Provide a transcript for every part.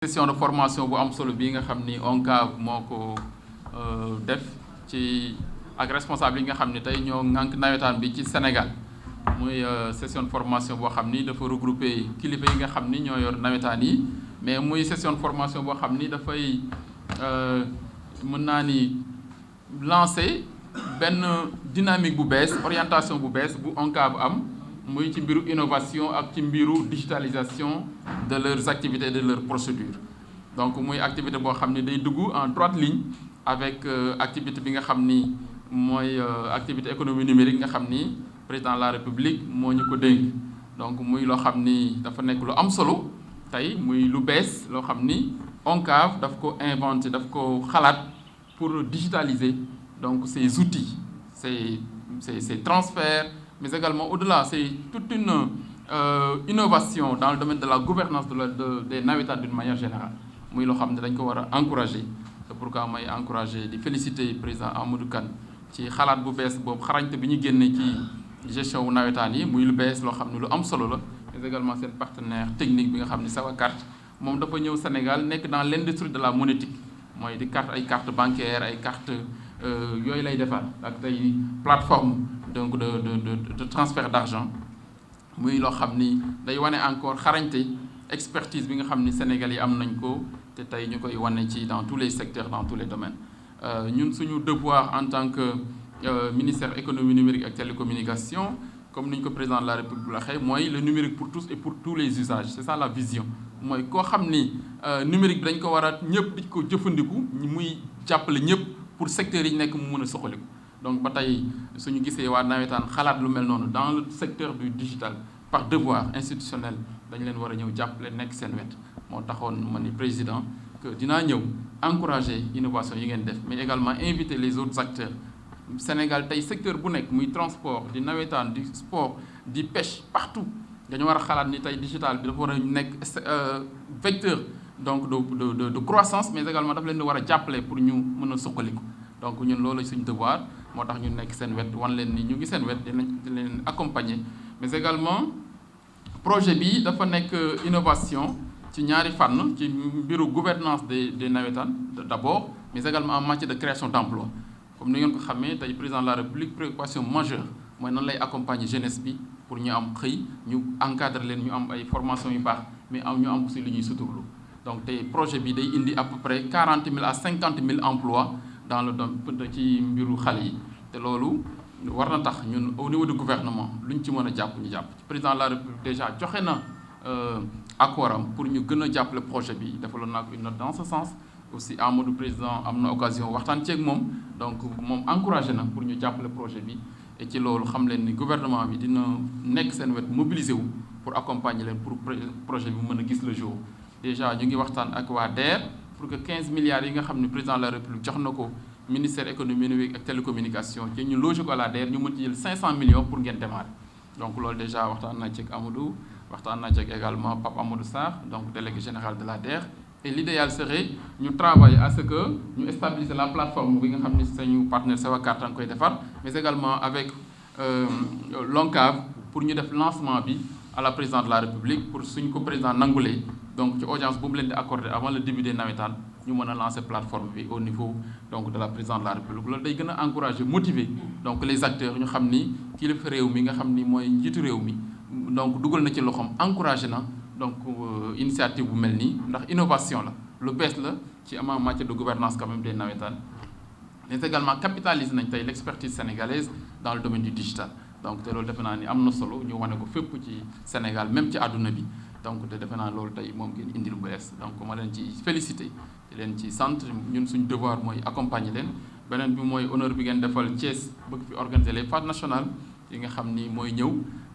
session de formation bu am solo bii nga xam ni ONCAV moo ko def ci ak responsable yi nga xam ni tey ñoo ŋànk nawetaan bi ci Sénégal muy session de formation boo xam ni dafa regrouper kilifa yi nga xam ni ñoo yor nawetaan yi mais muy session de formation boo xam ni dafay mën naa ni lancer benn dynamique bu bees orientation bu bees bu ONCAV am muy ci mbiru innovation ak ci mbiru digitalisation de leurs activités et de leurs procédures donc muy activité boo xam ni day dugg en droite ligne avec activité bi nga xam ni mooy activité économie numérique nga xam ni président de la République moo ñu ko dénk donc muy loo xam ni dafa nekk lu am solo tey muy lu bees loo xam ni ONCAV daf ko inventé daf ko xalaat pour digitaliser donc ces outils ces transferts mais également au-delà c'est toute une innovation dans le domaine de la gouvernance des nawetaan d'une manière générale muy loo xam ne dañ ko war a encourager c'est pourquoi may encourager di féliciter président Amadou Kane ci xalaat bu bees boobu xarañte bi ñu génne ci gestion wu nawetaan yi muy lu bees loo xam ne lu am solo la mais également seen partenaire technique bi nga xam ne Sawacarte moom dafa ñëw Sénégal nekk dans l'industrie de la monétique mooy di carte ay carte bancaire ay carte yooyu lay defar ak tey plateforme donc de transfert d'argent muy loo xam ni day wane encore xarañte expertise bi nga xam ni Sénégal yi am nañ ko te tey ñu koy wane ci dans tous les secteurs dans tous les domaines ñun suñu devoir en tant que ministère économie numérique ak télécommunication comme ni ñu ko président de la République waxee mooy le numérique pour tous et pour tous les usages c'est ça la vision mooy koo xam ni numérique bi dañ ko war a ñëpp di ko jëfandiku muy jàppale ñëpp pour secteurs yi nekk mu mën a soxaliku donc ba tey suñu gisee waa nawetaan xalaat lu mel noonu dans le secteur du digital par devoir institutionnel dañu leen war a ñëw jàppale nekk seen wet moo taxoon ma ni président que dinaa ñëw encourager innovation yi ngeen def mais également inviter les autres acteurs Sénégal tey secteur bu nekk muy transport di nawetaan di sport di pêche partout dañu war a xalaat ni tey digital bi dafa war a nekk vecteur donc de croissance mais également dafa leen di war a jàppale pour ñu mën a suqaliku donc ñun loolu suñu devoir moo tax ñu nekk seen wet wan leen ni ñu ngi seen wet dinañ leen accompagner mais également projet bi dafa nekk innovation ci ñaari fànn ci mbiru gouvernance des nawetaan d'abord mais également en matière de création d'emploi comme ni ngeen ko xamee tey président de la République préoccupation majeure mooy nan lay accompagner jeunesse bi pour ñu am xëy ñu encadrer leen ñu am ay formation yu baax mais ñu am aussi lu ñuy suturlu donc tey projet bi day indi à peu près 40 000 à 50 000 emplois dans le domaine ci mbiru xale yi te loolu war na tax ñun au niveau du gouvernement lu ñu ci mën a jàpp ñu jàpp ci président de la République déjà joxe na accord am pour ñu gën a jàppale projet bi defaloon naa ko une note dans ce sens aussi Amadou président am na occasion waxtaan ceeg moom donc moom encouragé na pour ñu jàppale projet bi et ci loolu xam leen ni gouvernement bi dina nekk seen wet mobiliser wu pour accompagner leen pour projet bi mën a gis le jour déjà ñu ngi waxtaan ak waa DER pour que 15 milliards yi nga xam ne président de la République jox na ko ministère économie numérique ak télécommunication ci ñu loger ko à la DER ñu mën ci jël 500 millions pour ngeen démarrer donc loolu déjà waxtaan naa ci ak Amadou waxtaan naa ci ak également Pape Amadou Sarr donc délégué général de la DER et l'idéal serait ñu travailler à ce que ñu stabiliser la plateforme bi nga xam ne sañu partenaire Sawacarte nga koy defar mais également avec l'ONCAV pour ñu def lancement bi à la présidence de la République pour suñ ko président nangulee donc ci audience bu mu leen di accordé avant le début des nawetaan ñu mën a lancer plateforme bi au niveau donc de la présidence de la République loolu day gën a encourager motiver donc les acteurs ñu xam ni kilifa réew mi nga xam ni mooy njiitu réew mi donc dugal na ci loxoom encouragé na donc initiative bu mel nii ndax innovation la lu bees la ci en matière de gouvernance quand même des nawetaan mais également capitalise nañ tey l'expertise sénégalaise dans le domaine du digital donc te loolu defe naa ni am na solo ñu wane ko fépp ci Sénégal même ci àdduna bi donc te defe naa loolu tey moom ngeen indi lu bees donc ma leen ci féliciter di leen ci sant ñun suñu devoir mooy accompagner leen beneen bi mooy honneur bi ngeen defal Thiès bëgg fi organiser les phases nationales yi nga xam ni mooy ñëw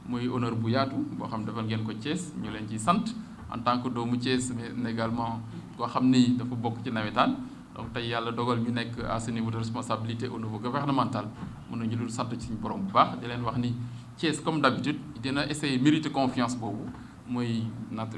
muy honneur bu yaatu boo xam defal ngeen ko Thiès ñu leen ciy sant en tant que doomu Thiès mais également koo xam ni dafa bokk ci nawetaan donc tey yàlla dogal ñu nekk à ce niveau de responsabilité au niveau gouvernemental mën nañu dul sant ci suñu borom bu baax di leen wax ni Thiès comme d'habitude dina essayer mériter confiance boobu muy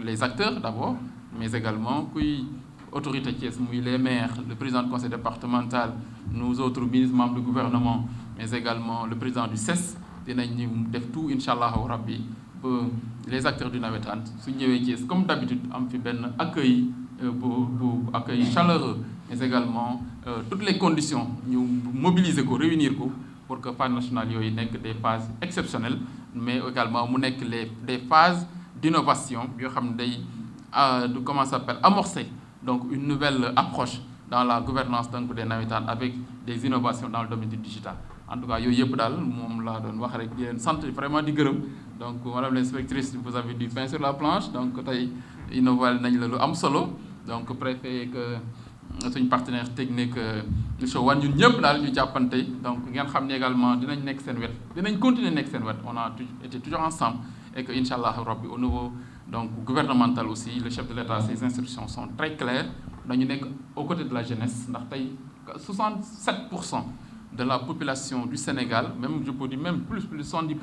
les acteurs d'abord mais également kuy autorité Thiès muy les maires le président du conseil départemental nous autres ministres membres du gouvernement mais également le président du CES dinañ def tout incha allahu rabbi ba les acteurs du nawetaan su ñëwee Thiès comme d'habitude am fi benn accueil bu accueil chaleureux, mais également toutes les conditions ñu mobiliser ko réunir ko pour que phase nationale yooyu nekk des phases exceptionnelles, mais également mu nekk des phases d'innovation yoo xam ne day comment ça s'appelle amorcer donc une nouvelle approche dans la gouvernance donc des navétanes avec des innovations dans le domaine du digital. En tout cas yooyu yëpp daal moom laa doon wax rek di leen sant vraiment di gërëm donc madame l'inspectrice, vous avez du pain sur la planche, donc tey innové nañ la lu am solo, donc préfet que suñ partenaire technique monsieur Wane ñun ñëpp daal ñu jàppante, donc ngeen xam ne également dinañ nekk seen wet, dinañ continuer nekk seen wet, on a été toujours ensemble et que incha allah rabbi au niveau donc gouvernemental aussi le chef de l'État, ses instructions sont très claires, dañu nekk aux côtés de la jeunesse ndax tey 67% de la population du Sénégal, même je peux dire même plus de 70%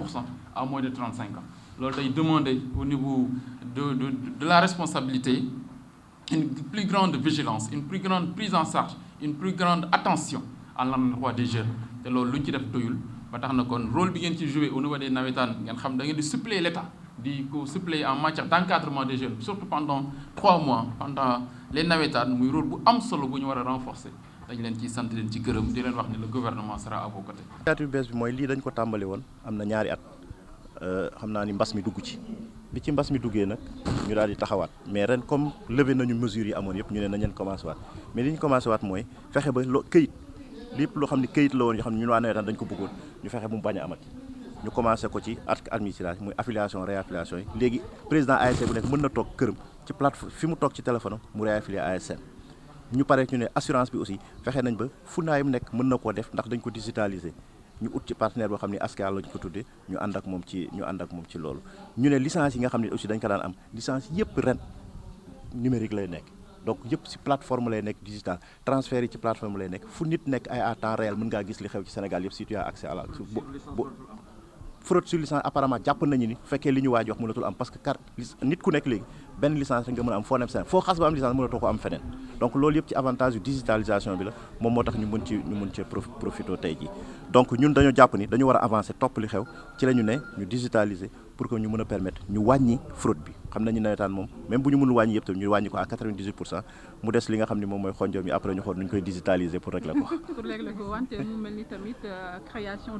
à moins de 35 ans. loolu day demander au niveau de la responsabilité une plus grande vigilance, une plus grande prise en charge, une plus grande attention à l'endroit des jeunes te loolu lu ñu ci def doyul ba tax na kon rôle bi ngeen ci jouer au niveau des navétanes ngeen xam da ngeen di suppléer l'État di ko suppléer en matière d'encadrement des jeunes surtout pendant 3 mois pendant les navétanes muy rôle bu am solo bu ñu war a renforcer. dañ leen ci sant leen ci gërëm di leen wax ni le gouvernement sera à vos côtés. initiative bees bi mooy lii dañ ko tàmbali woon am na ñaari at xam naa ni mbas mi dugg ci bi ci mbas mi duggee nag ñu daal di taxawaat mais ren comme levé nañu mesures yi amoon yëpp ñu ne nañ leen commencé waat mais li ñu commencé waat mooy fexe ba këyit lépp loo xam ne këyit la woon yoo xam ne ñun waa nawetaan dañ ko bëggoon ñu fexe bu mu bañ a amati ñu commencé ko ci administration muy affiliation réaffiliation yi léegi président ASC bu nekk mën na toog këram ci plateforme fi mu toog ci téléphone mu réaffilier ASC. ñu pare ñu ne assurance bi aussi fexe nañ ba fu naayam nekk mën na koo def ndax dañ ko digitaliser ñu ut ci partenaire boo xam ne Askia lañ ko tuddee ñu ànd ak moom ci loolu. ñu ne licence yi nga xam ne aussi dañ ko daan am licence yëpp ren numérique lay nekk donc yëpp ci plateforme lay nekk digital transfert yi ci plateforme lay nekk fu nit nekk ay à temps réel mën ngaa gis li xew ci Sénégal yëpp si tu as accès à la fraude sur licence apparemment jàpp nañu ni fekkee li ñu waaj wax mënatul am parce que nit ku nekk léegi benn licence rek nga mën a am foo nem seen foo xas ba am licence mënatoo ko am feneen donc loolu yëpp ci avantage yu digitalisation bi la moom moo tax ñu mën ci profité tey jii donc ñun dañoo jàpp ni dañu war a avancer topp li xew ci la ñu ne ñu digitaliser pour que ñu mën a permettre ñu wàññi fraude bi xam nañu nawetaan moom même bu ñu mënul wàññi yëpp tam ñu wàññi ko à 98% mu des li nga xam ne moom mooy xonjoom yi après ñu xool nu ñu koy digitaliser pour régler ko. pour régler ko wante mu mel ni tamit création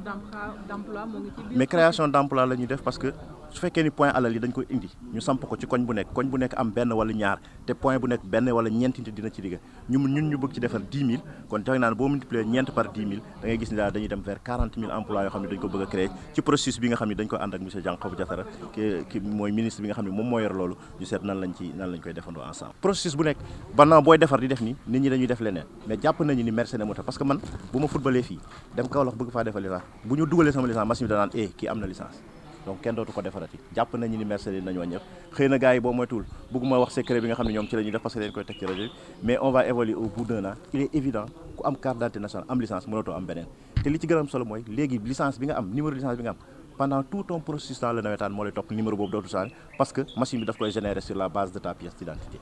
d'emploi moo ngi ci biir. mais création d'emploi la ñuy def parce que su fekkee ni point alal yi dañ koy indi ñu samp ko ci koñ bu nekk am benn wala ñaar te point bu nekk benn wala ñeenti nit dina ci digga ñun ñu bëgg ci defar 10 000 kon joxe naa ne boo multiplier ñeent par 10 000 da ngay gis ni daal dañuy dem vers 40 000 emplois yoo xam ne dañ ko bëgg a créer ci processus bi nga xam ne dañ ko ànd ak monsieur Diankhoumpa Diattara ki mooy ministre bi nga xam ne moom moo yor loolu ñu seet nan lañ koy defandoo ensemble. processus bu nekk banaa booy defar di def nii nit ñi dañuy def leneen mais jàpp nañu ni mercenaire moo tax parce que man bu ma footballee fii dem Kaolack bëgg faa defal licence bu ñu dugalee sama licence machine bi danaan kii am na licence donc kenn dootu ko defarati jàpp nañu ni mercenaire nañu wàññeeku xëy na gars yi boo moytuwul bëgguma wax secret bi nga xam ne ñoom ci la ñuy def parce que dañ koy teg ci rajo bi mais on va évaluer au bout d'un an il est évident ku am carte d'identité nationale am licence mënatoo am beneen te li ci gën a am solo mooy léegi licence bi nga am numéro licence bi nga am pendant tout ton processus dans le nawetaan moo lay topp numéro boobu dootu changer parce que machine bi daf koy générer sur la base de ta pièce d'identité.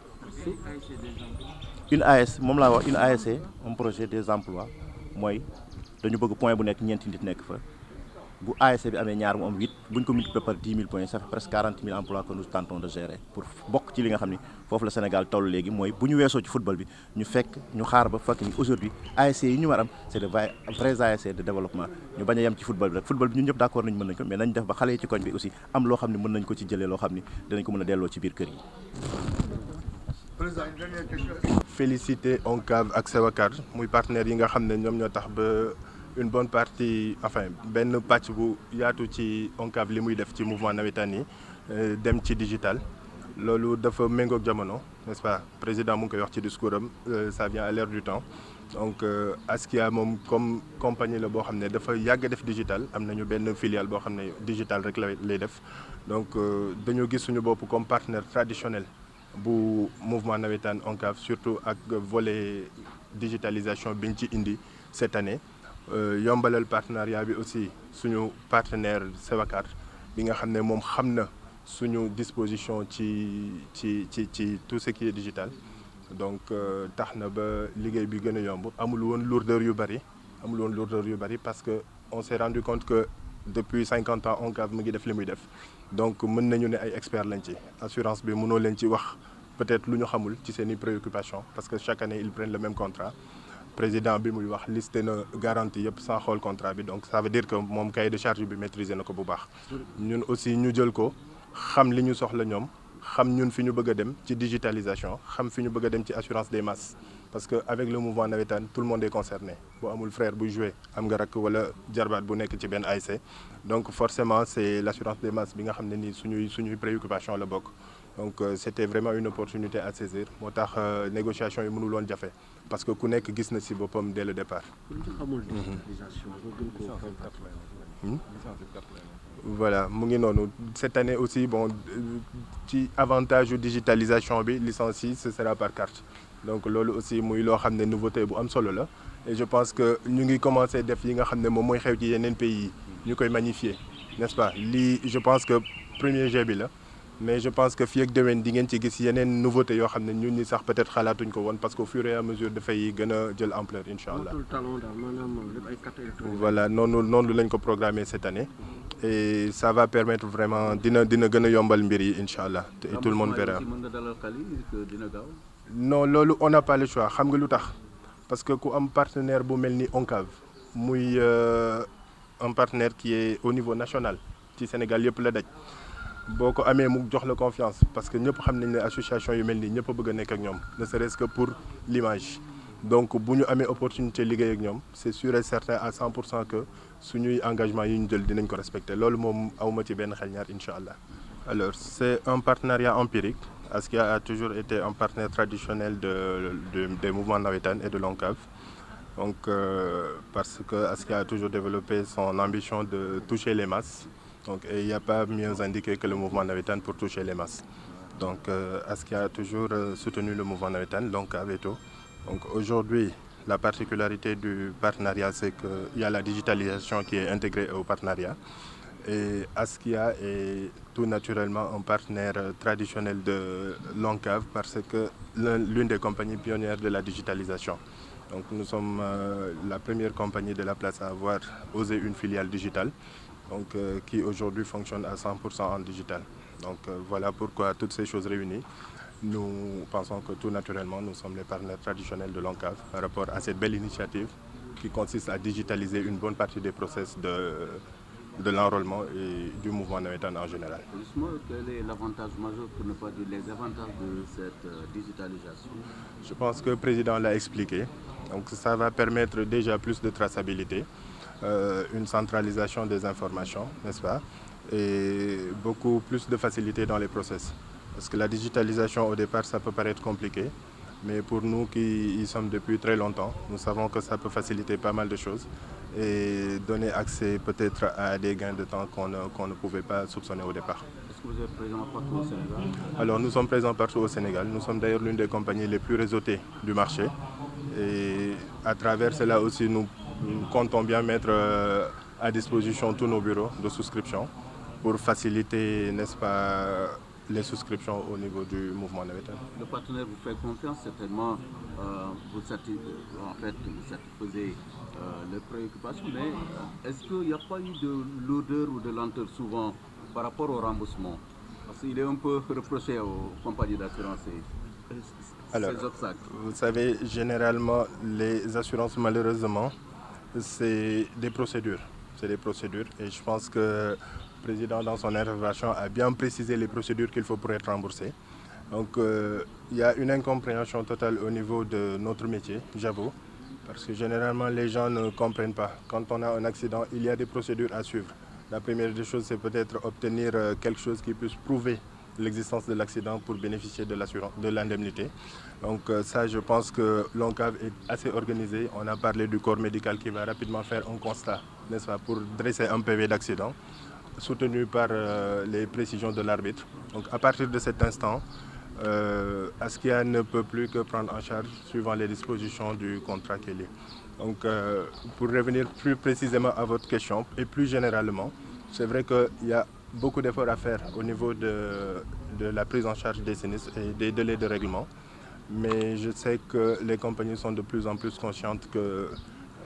une AS moom laa wax une ASC un projet des emplois mooy dañu bëgg point bu nekk ñeenti nit nekk fa bu ASC bi amee ñaar mu am 8 bu ñu ko multiplier par 10 000 points ça fait presque 40 000 emplois que nous tentons de gérer pour bokk ci li nga xam ni foofu la Sénégal toll léegi mooy bu ñu weesoo ci football bi ñu xaar ba fekk ni aujourd'hui ASC yi ñu war am c'est de vrais ASC de développement ñu bañ a yem ci football bi rek football bi ñun ñëpp d'accord nañu mën nañ ko mais nañ def ba xale yi ci koñ bi aussi am loo xam ne mën nañ ko ci jëlee loo xam ni dinañ ko mën a delloo ci biir kër yi. Président, une dernière question. Féliciter ONCAV ak Sewakar muy partenaires yi nga xam ne ñoom ñoo tax ba une bonne partie enfin benn pàcc bu yaatu ci ONCAV li muy def ci mouvement navétane yi dem ci digital loolu dafa méngoog jamono n'est-ce pas président mu ngi koy wax ci discours am ça vient à l'heure du temps donc Askia moom comme compagnie la boo xam ne dafa yàgg def digital am nañu benn filiale boo xam ne digital rek lay def donc dañoo gis suñu bopp comme partenaire traditionnel bu mouvement navétane ONCAV surtout ak volet digitalisation biñ ci indi cette année yombalal partenariat bi aussi suñu partenaire Sewakar bi nga xam ne moom xam na suñu disposition ci tout ce qui est digital donc tax na ba liggéey bi gën a yomb amul woon lourdeur yu bari parce que on s'est rendu compte que depuis 50 ans ONCAV mu ngi def li muy def donc mën nañu ne ay experts lañ ci assurance bi mënoo leen ci wax peut-être lu ñu xamul ci seen i préoccupations parce que chaque année ils prennent le même contrat président bi muy wax listé na garantie yëpp sans xool contrat bi donc ça veut dire que moom cahier de charge bi maîtriser na ko bu baax. ñun aussi ñu jël ko xam li ñu soxla ñoom xam ñun fi ñu bëgg a dem ci digitalisation xam fi ñu bëgg a dem ci assurance des masses parce que avec le mouvement navétane tout le monde est concerné boo amul frère buy joué am nga rakk wala jarbaat bu nekk ci benn ASC donc forcément c'est l'assurance des masses bi nga xam ne nii suñuy préoccupation la bokk. donc c'était vraiment une opportunité à saisir moo tax négociation yi mënul woon jafe parce que ku nekk gis na ci boppam dès le départ. voilà mu ngi noonu cette année aussi bon ci avantage yu digitalisation bi licence yi ce sera par carte donc loolu aussi muy loo xam ne nouveauté bu am solo la et je pense que ñu ngi commencer def yi nga xam ne moom mooy xew ci yeneen pays yi ñu koy magnifier n'est-ce pas lii je pense que premier jet bi la. mais je pense que fii ak déwén di ngeen ci gis yeneen nouveauté yoo xam ne ñun ñi sax peut-être xalaatuñ ko woon parce que au fur et à mesure dafay gën a jël ampleur incha allah. voilà noonu lañ ko programmer cette année et ça va permettre vraiment dina gën a yombal mbir yi incha allah te tout le monde verra. non loolu on n'a pas le choix xam nga lu tax parce que ku am partenaire bu mel ni ONCAV muy un partenaire qui est au niveau national ci Sénégal yëpp la daj. boo ko amee mu jox la confiance parce que ñëpp xam nañ ne association yu mel nii ñëpp a bëgg a nekk ak ñoom ne serait-ce que pour l'image donc bu ñu amee opportunité liggéey ak ñoom c'est sûr et certain à 100% que suñuy engagement yi ñu jël dinañ ko respecter loolu moom awma ci benn xel ñaar incha allah. alors c'est un partenariat empirique Askia a toujours été un partenaire traditionnel des mouvements navétanes et de l'ONCAV donc parce que Askia a toujours développé son ambition de toucher les masses. Donc, il n'y a pas mieux indiqué que le mouvement navétane pour toucher les masses. Donc, Askia a toujours soutenu le mouvement navétane, donc Aveto. Donc, aujourd'hui, la particularité du partenariat, c'est qu'il y a la digitalisation qui est intégrée au partenariat. Et Askia est tout naturellement un partenaire traditionnel de l'ONCAV parce que l'une des compagnies pionnières de la digitalisation. Donc, nous sommes la première compagnie de la place à avoir osé une filiale digitale. Donc, qui aujourd'hui fonctionne à 100% en digital. Donc voilà pourquoi toutes ces choses réunies, nous pensons que tout naturellement, nous sommes les partenaires traditionnels de l'ONCAV par rapport à cette belle initiative qui consiste à digitaliser une bonne partie des process de l'enrôlement et du mouvement navétane en général. Justement, quel est l'avantage majeur, pour ne pas dire les avantages de cette digitalisation? Je pense que le président l'a expliqué. Donc ça va permettre déjà plus de traçabilité. Une centralisation des informations, n'est-ce pas, et beaucoup plus de facilité dans les process. Parce que la digitalisation, au départ, ça peut paraître compliqué, mais pour nous qui y sommes depuis très longtemps, nous savons que ça peut faciliter pas mal de choses et donner accès peut-être à des gains de temps qu'on ne pouvait pas soupçonner au départ. Est-ce que vous êtes présent partout au Sénégal? Alors, nous sommes présents partout au Sénégal. Nous sommes d'ailleurs l'une des compagnies les plus réseautées du marché. Et à travers cela aussi, nous comptons bien mettre à disposition tous nos bureaux de souscription pour faciliter, n'est-ce pas, les souscriptions au niveau du mouvement navétane. Le partenaire vous fait confiance, certainement, vous satisfaisez les préoccupations, mais est-ce qu'il n'y a pas eu de lourdeur ou de lenteur souvent par rapport au remboursement? Parce qu'il est un peu reproché aux compagnies d'assurance ces obstacles. Vous savez, généralement, les assurances, malheureusement, c'est des procédures. C'est des procédures et je pense que le président, dans son intervention, a bien précisé les procédures qu'il faut pour être remboursé. Donc, il y a une incompréhension totale au niveau de notre métier, j'avoue, parce que généralement, les gens ne comprennent pas. Quand on a un accident, il y a des procédures à suivre. La première des choses, c'est peut-être obtenir quelque chose qui puisse prouver l'existence de l'accident pour bénéficier de l'indemnité. Donc ça, je pense que l'ONCAV est assez organisé. On a parlé du corps médical qui va rapidement faire un constat, n'est-ce pas, pour dresser un PV d'accident, soutenu par les précisions de l'arbitre. Donc à partir de cet instant, Askia ne peut plus que prendre en charge suivant les dispositions du contrat qu'elle est. Donc pour revenir plus précisément à votre question et plus généralement, c'est vrai qu'il y a beaucoup d'efforts à faire au niveau de la prise en charge des sinistres et des délais de règlement. Mais je sais que les compagnies sont de plus en plus conscientes que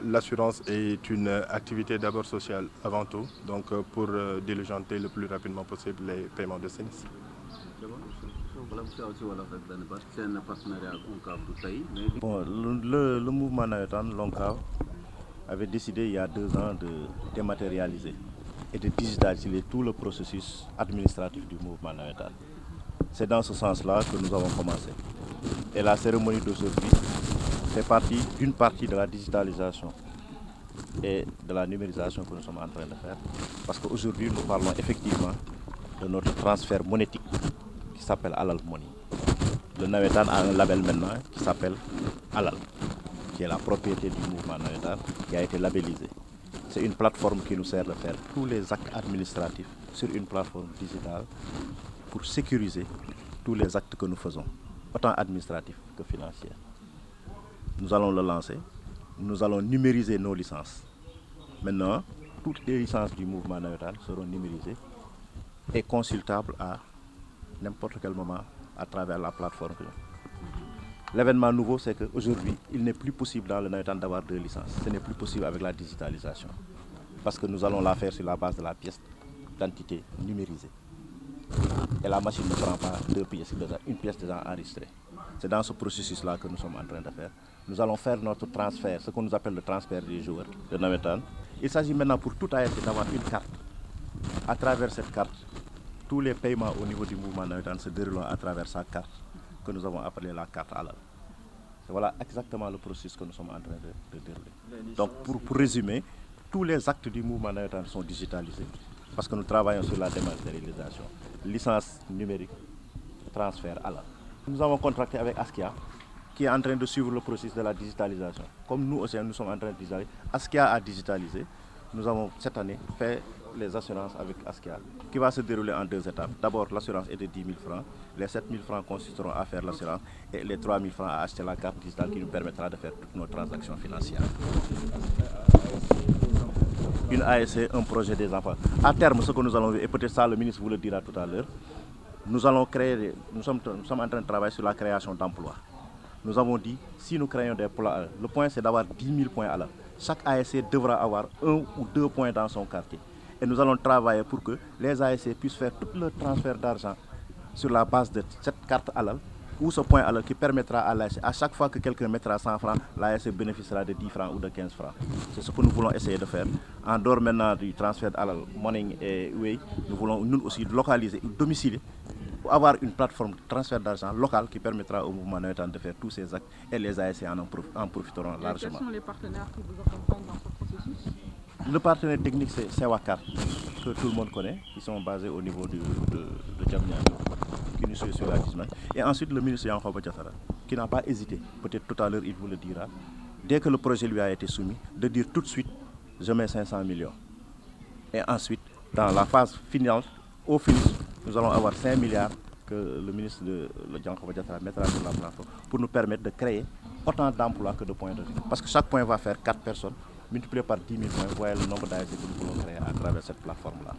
l'assurance est une activité d'abord sociale avant tout, donc pour diligenter le plus rapidement possible les paiements de sinistres. C'est un partenariat avec ONCAV du pays. Bon, le mouvement navétane, l'ONCAV, avait décidé il y a 2 ans de dématérialiser et de digitaliser tout le processus administratif du mouvement navétane. C'est dans ce sens-là que nous avons commencé. Et la cérémonie d'aujourd'hui fait partie d'une partie de la digitalisation et de la numérisation que nous sommes en train de faire. Parce qu'aujourd'hui, nous parlons effectivement de notre transfert monétique qui s'appelle Alal Money. Le Navétane a un label maintenant qui s'appelle Alal, qui est la propriété du mouvement navétane, qui a été labellisé. C'est une plateforme qui nous sert de faire tous les actes administratifs sur une plateforme digitale pour sécuriser tous les actes que nous faisons, autant administratifs que financiers. Nous allons le lancer, nous allons numériser nos licences. Maintenant, toutes les licences du mouvement navétane seront numérisées et consultables à n'importe quel moment à travers la plateforme. L'événement nouveau, c'est qu'aujourd'hui, il n'est plus possible dans le navétane d'avoir 2 licences. Ce n'est plus possible avec la digitalisation. Parce que nous allons la faire sur la base de la pièce d'identité numérisée. Et la machine ne prend pas 2 pièces, une pièce déjà enregistrée. C'est dans ce processus-là que nous sommes en train de faire. Nous allons faire notre transfert, ce qu'on nous appelle le transfert des joueurs de navétane. Il s'agit maintenant pour tout ASC d'avoir une carte. À travers cette carte, tous les paiements au niveau du mouvement navétane se déroulent à travers sa carte, que nous avons appelée la carte Alal. Voilà exactement le processus que nous sommes en train de dérouler. Donc pour résumer, tous les actes du mouvement navétane sont digitalisés parce que nous travaillons sur la dématérialisation. Licence numérique, transfert Alal. Nous avons contracté avec Askia qui est en train de suivre le processus de la digitalisation. Comme nous aussi, nous sommes en train de digitaliser. Askia a digitalisé. Nous avons cette année fait les assurances avec Askia, qui va se dérouler en 2 étapes. D'abord, l'assurance est de 10 000 francs. Les 7 000 francs consisteront à faire l'assurance et les 3 000 francs à acheter la carte digitale qui nous permettra de faire toutes nos transactions financières. Une ASC, un projet des enfants. À terme, ce que nous allons, et peut-être ça le ministre vous le dira tout à l'heure, nous sommes en train de travailler sur la création d'emplois. Nous avons dit, si nous créons des points, le point c'est d'avoir 10 000 points à l'heure. Chaque ASC devra avoir 1 ou 2 points dans son quartier. Et nous allons travailler pour que les ASC puissent faire tout le transfert d'argent sur la base de cette carte Alal ou ce point Alal qui permettra à l'ASC, à chaque fois que quelqu'un mettra 100 francs, l'ASC bénéficiera de 10 francs ou de 15 francs. C'est ce que nous voulons essayer de faire. En dehors maintenant du transfert Alal, Morning et Way, nous voulons nous aussi localiser, domicilier, pour avoir une plateforme de transfert d'argent locale qui permettra au mouvement navétane de faire tous ces actes et les ASC en profiteront largement. Quels sont les partenaires qui vous accompagnent dans ce processus? Le partenaire technique, c'est Sewakar, que tout le monde connaît, qui sont basés au niveau de Djamnyadjo, qui nous suivent sur la Disman. Et ensuite, le ministre Yankhoba Diattara, qui n'a pas hésité, peut-être tout à l'heure il vous le dira, dès que le projet lui a été soumis, de dire tout de suite, je mets 500 millions. Et ensuite, dans la phase finale, au finish, nous allons avoir 5 milliards que le ministre de Yankhoba Diattara mettra sur la plateforme pour nous permettre de créer autant d'emplois que de points de vie. Parce que chaque point va faire 4 personnes, multiplié par 10 000 points, vous voyez le nombre d'ASC que nous voulons créer à travers cette plateforme-là.